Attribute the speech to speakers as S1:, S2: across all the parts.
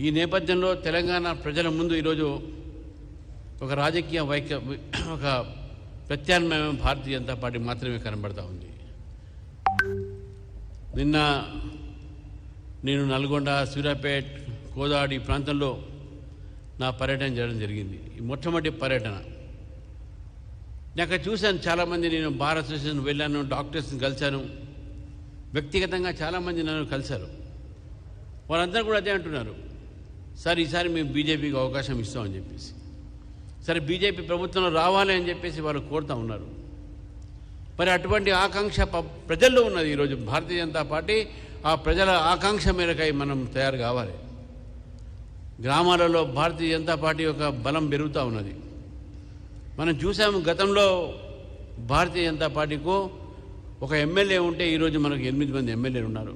S1: ఈ నేపథ్యంలో తెలంగాణ ప్రజల ముందు ఈరోజు ఒక రాజకీయ ఒక ప్రత్యామ్నాయం భారతీయ జనతా పార్టీ మాత్రమే కనబడతా ఉంది. నిన్న నేను నల్గొండ, సూర్యాపేట్, కోదాడి ప్రాంతంలో నా పర్యటన చేయడం జరిగింది. ఈ మొట్టమొదటి పర్యటన. నాకు చూశాను చాలామంది, నేను బార్ అసోసియేషన్ వెళ్ళాను, డాక్టర్స్ని కలిశాను, వ్యక్తిగతంగా చాలామంది నన్ను కలిశారు. వాళ్ళందరూ కూడా అదే అంటున్నారు, సార్ ఈసారి మేము బీజేపీకి అవకాశం ఇస్తామని చెప్పేసి, సరే బీజేపీ ప్రభుత్వంలో రావాలి అని చెప్పేసి వాళ్ళు కోరుతూ ఉన్నారు. మరి అటువంటి ఆకాంక్ష ప్రజల్లో ఉన్నది. ఈరోజు భారతీయ జనతా పార్టీ ఆ ప్రజల ఆకాంక్ష మేరకై మనం తయారు కావాలి. గ్రామాలలో భారతీయ జనతా పార్టీ యొక్క బలం పెరుగుతూ ఉన్నది. మనం చూసాము, గతంలో భారతీయ జనతా పార్టీకు ఒక ఎమ్మెల్యే ఉంటే ఈరోజు మనకు 8 మంది ఎమ్మెల్యేలు ఉన్నారు.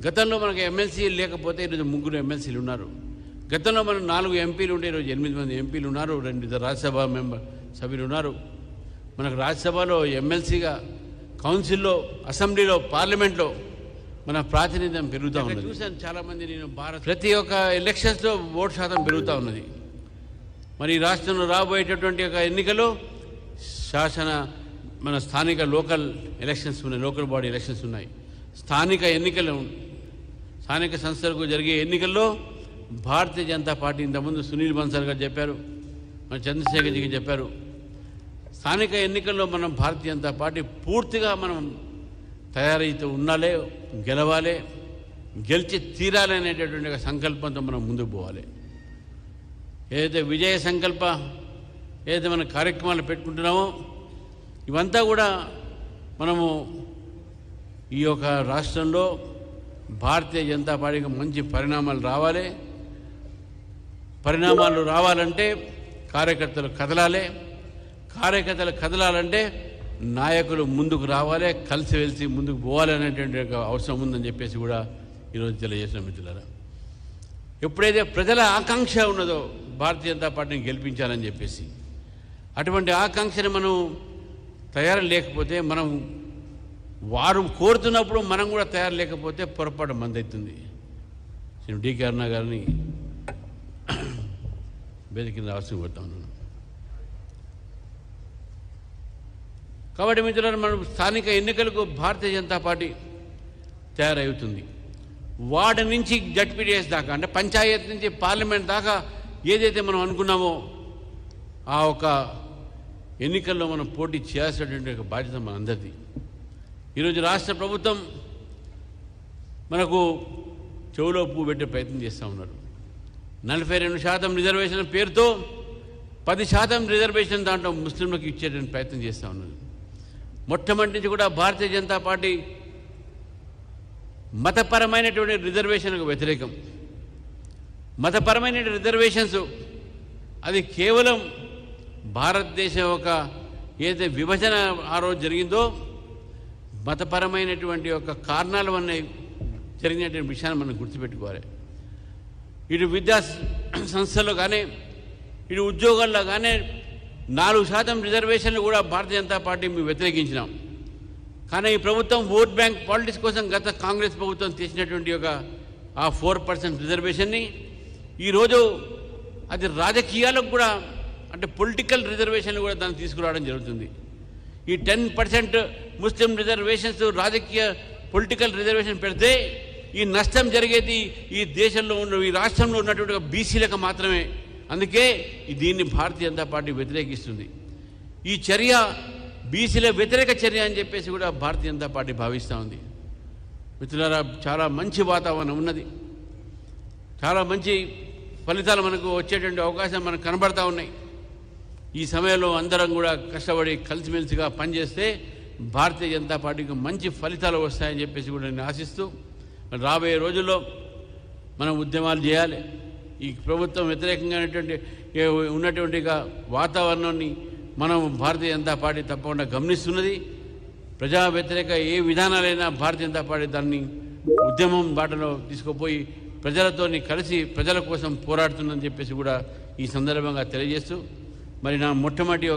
S1: గతంలో మనకు ఎమ్మెల్సీ లేకపోతే ఈరోజు 3 ఎమ్మెల్సీలు ఉన్నారు. గతంలో మనం 4 ఎంపీలు ఉంటే ఈరోజు 8 మంది ఎంపీలు ఉన్నారు. 2 రాజ్యసభ సభ్యులు ఉన్నారు. మనకు రాజ్యసభలో ఎమ్మెల్సీగా, కౌన్సిల్లో, అసెంబ్లీలో, పార్లమెంట్లో మన ప్రాతినిధ్యం పెరుగుతూ ఉన్నది. చూశాను చాలామంది, నేను ప్రతి ఒక్క ఎలక్షన్స్లో ఓటు శాతం పెరుగుతూ ఉన్నది. మరి ఈ రాష్ట్రంలో రాబోయేటటువంటి ఒక ఎన్నికలు మన స్థానిక లోకల్ ఎలక్షన్స్ ఉన్నాయి, లోకల్ బాడీ ఎలక్షన్స్ ఉన్నాయి, స్థానిక ఎన్నికలు, స్థానిక సంస్థలకు జరిగే ఎన్నికల్లో భారతీయ జనతా పార్టీ, ఇంతకుముందు సునీల్ బన్సాల్ గారు చెప్పారు, మన చంద్రశేఖర్జీకి చెప్పారు, స్థానిక ఎన్నికల్లో మనం భారతీయ జనతా పార్టీ పూర్తిగా మనం తయారైతే ఉండాలి, గెలవాలి, గెలిచి తీరాలి అనేటటువంటి ఒక సంకల్పంతో మనం ముందుకు పోవాలి. ఏదైతే విజయ సంకల్ప, ఏదైతే మన కార్యక్రమాలు పెట్టుకుంటున్నామో ఇవంతా కూడా మనము ఈ యొక్క రాష్ట్రంలో భారతీయ జనతా పార్టీకి మంచి పరిణామాలు రావాలి. పరిణామాలు రావాలంటే కార్యకర్తలు కదలాలి. కార్యకర్తలు కదలాలంటే నాయకులు ముందుకు రావాలి, కలిసివెలిసి ముందుకు పోవాలి అనేటువంటి అవసరం ఉందని చెప్పేసి కూడా ఈరోజు తెలియజేసిన మిత్రులారా, ఎప్పుడైతే ప్రజల ఆకాంక్ష ఉన్నదో భారతీయ జనతా పార్టీని గెలిపించాలని చెప్పేసి, అటువంటి ఆకాంక్షని మనం తయారు లేకపోతే, మనం వారు కోరుతున్నప్పుడు మనం కూడా తయారు లేకపోతే పొరపాటు మందవుతుంది. నేను డికే అరుణ గారిని వేదిక రావాల్సి కోరుతా ఉన్నాను. కాబట్టి మిత్రులారా, మనం స్థానిక ఎన్నికలకు భారతీయ జనతా పార్టీ తయారవుతుంది. వార్డు నుంచి జడ్పీటీఎస్ దాకా, అంటే పంచాయతీ నుంచి పార్లమెంట్ దాకా ఏదైతే మనం అనుకున్నామో ఆ ఒక ఎన్నికల్లో మనం పోటీ చేయాల్సినటువంటి ఒక బాధ్యత మనందరిది. ఈరోజు రాష్ట్ర ప్రభుత్వం మనకు చెవులో పువ్వు పెట్టే ప్రయత్నం చేస్తూ ఉన్నారు. 42% రిజర్వేషన్ పేరుతో 10% రిజర్వేషన్ దాంట్లో ముస్లింలకు ఇచ్చేటువంటి ప్రయత్నం చేస్తూ ఉన్నారు. మొట్టమొదటి నుంచి కూడా భారతీయ జనతా పార్టీ మతపరమైనటువంటి రిజర్వేషన్కు వ్యతిరేకం. మతపరమైన రిజర్వేషన్స్ అది కేవలం భారతదేశం ఒక ఏదైతే విభజన ఆ రోజు జరిగిందో మతపరమైనటువంటి ఒక కారణాల వల్ల జరిగినటువంటి విషయాన్ని మనం గుర్తుపెట్టుకోవాలి. ఇటు విద్యా సంస్థల్లో కానీ, ఇటు ఉద్యోగాల్లో కానీ 4% రిజర్వేషన్లు కూడా భారతీయ జనతా పార్టీ మేము వ్యతిరేకించినాం. కానీ ఈ ప్రభుత్వం ఓట్ బ్యాంక్ పాలిటిక్స్ కోసం గత కాంగ్రెస్ ప్రభుత్వం తీసినటువంటి ఒక ఆ 4% రిజర్వేషన్ని ఈరోజు అది రాజకీయాలకు కూడా, అంటే పొలిటికల్ రిజర్వేషన్లు కూడా దాన్ని తీసుకురావడం జరుగుతుంది. ఈ 10% ముస్లిం రిజర్వేషన్స్ రాజకీయ పొలిటికల్ రిజర్వేషన్ పెడితే ఈ నష్టం జరిగేది ఈ దేశంలో ఉన్న, ఈ రాష్ట్రంలో ఉన్నటువంటి బీసీలకు మాత్రమే. అందుకే దీన్ని భారతీయ జనతా పార్టీ వ్యతిరేకిస్తుంది. ఈ చర్య బీసీల వ్యతిరేక చర్య అని చెప్పేసి కూడా భారతీయ జనతా పార్టీ భావిస్తూ ఉంది. మిత్రులారా, చాలా మంచి వాతావరణం ఉన్నది, చాలా మంచి ఫలితాలు మనకు వచ్చేటువంటి అవకాశం మనకు కనబడతా ఉన్నాయి. ఈ సమయంలో అందరం కూడా కష్టపడి కలిసిమెలిసిగా పనిచేస్తే భారతీయ జనతా పార్టీకి మంచి ఫలితాలు వస్తాయని చెప్పేసి కూడా నేను ఆశిస్తూ, రాబోయే రోజుల్లో మనం ఉద్యమాలు చేయాలి. ఈ ప్రభుత్వం వ్యతిరేకంగా ఉన్నటువంటి వాతావరణాన్ని మనం భారతీయ జనతా పార్టీ తప్పకుండా గమనిస్తున్నది. ప్రజా వ్యతిరేక ఏ విధానాలైనా భారతీయ జనతా పార్టీ దాన్ని ఉద్యమం బాటలో తీసుకుపోయి ప్రజలతో కలిసి ప్రజల కోసం పోరాడుతుందని చెప్పేసి కూడా ఈ సందర్భంగా తెలియజేస్తూ, మరి నా మొట్టమొదటి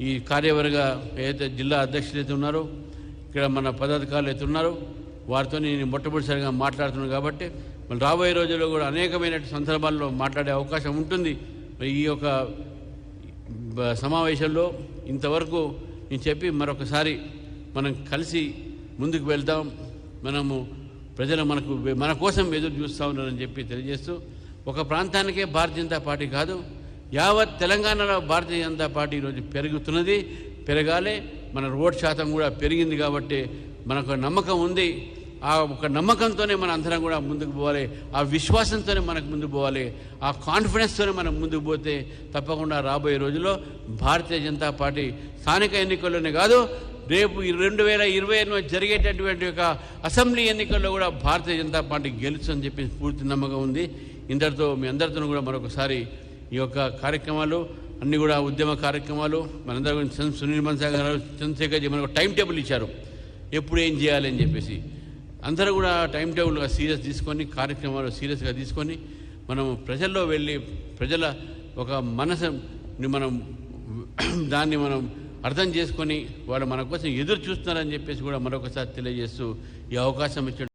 S1: ఈ కార్యవర్గ ఏదైతే జిల్లా అధ్యక్షులు అయితే ఉన్నారో, ఇక్కడ మన పదాధికారులు అయితే ఉన్నారో వారితో నేను మొట్టమొదటిసారిగా మాట్లాడుతున్నాను. కాబట్టి మళ్ళీ రాబోయే రోజుల్లో కూడా అనేకమైన సందర్భాల్లో మాట్లాడే అవకాశం ఉంటుంది. ఈ యొక్క సమావేశంలో ఇంతవరకు నేను చెప్పి మరొకసారి మనం కలిసి ముందుకు వెళ్దాం. మనము ప్రజలు మన కోసం ఎదురు చూస్తూ ఉన్నారని చెప్పి తెలియజేస్తూ, ఒక ప్రాంతానికే భారతీయ జనతా పార్టీ కాదు, యావత్ తెలంగాణలో భారతీయ జనతా పార్టీ ఈరోజు పెరుగుతున్నది, పెరగాలి. మన ఓటు శాతం కూడా పెరిగింది కాబట్టి మనకు నమ్మకం ఉంది. ఆ ఒక నమ్మకంతోనే మన అందరం కూడా ముందుకు పోవాలి, ఆ విశ్వాసంతోనే మనకు ముందుకు పోవాలి, ఆ కాన్ఫిడెన్స్తోనే మనం ముందుకు పోతే తప్పకుండా రాబోయే రోజుల్లో భారతీయ జనతా పార్టీ స్థానిక ఎన్నికల్లోనే కాదు, రేపు 2028 జరిగేటటువంటి ఒక అసెంబ్లీ ఎన్నికల్లో కూడా భారతీయ జనతా పార్టీ గెలుస్తుందని చెప్పి పూర్తి నమ్మకం ఉంది. ఇంతటితో మీ అందరితో కూడా మరొకసారి ఈ యొక్క కార్యక్రమాలు అన్నీ కూడా ఉద్యమ కార్యక్రమాలు మనందరూ సునీల్ మన్సాగర్ గారు, చంద్రశేఖర్ జీ మనకు టైం టేబుల్ ఇచ్చారు, ఎప్పుడు ఏం చేయాలి అని చెప్పేసి. అందరూ కూడా టైం టేబుల్గా సీరియస్ తీసుకొని, కార్యక్రమాలు సీరియస్గా తీసుకొని మనం ప్రజల్లో వెళ్ళి ప్రజల ఒక మనసుని మనం దాన్ని మనం అర్థం చేసుకొని వాళ్ళు మన కోసం ఎదురు చూస్తున్నారని చెప్పేసి కూడా మరొకసారి తెలియజేస్తూ ఈ అవకాశం ఇచ్చాడు.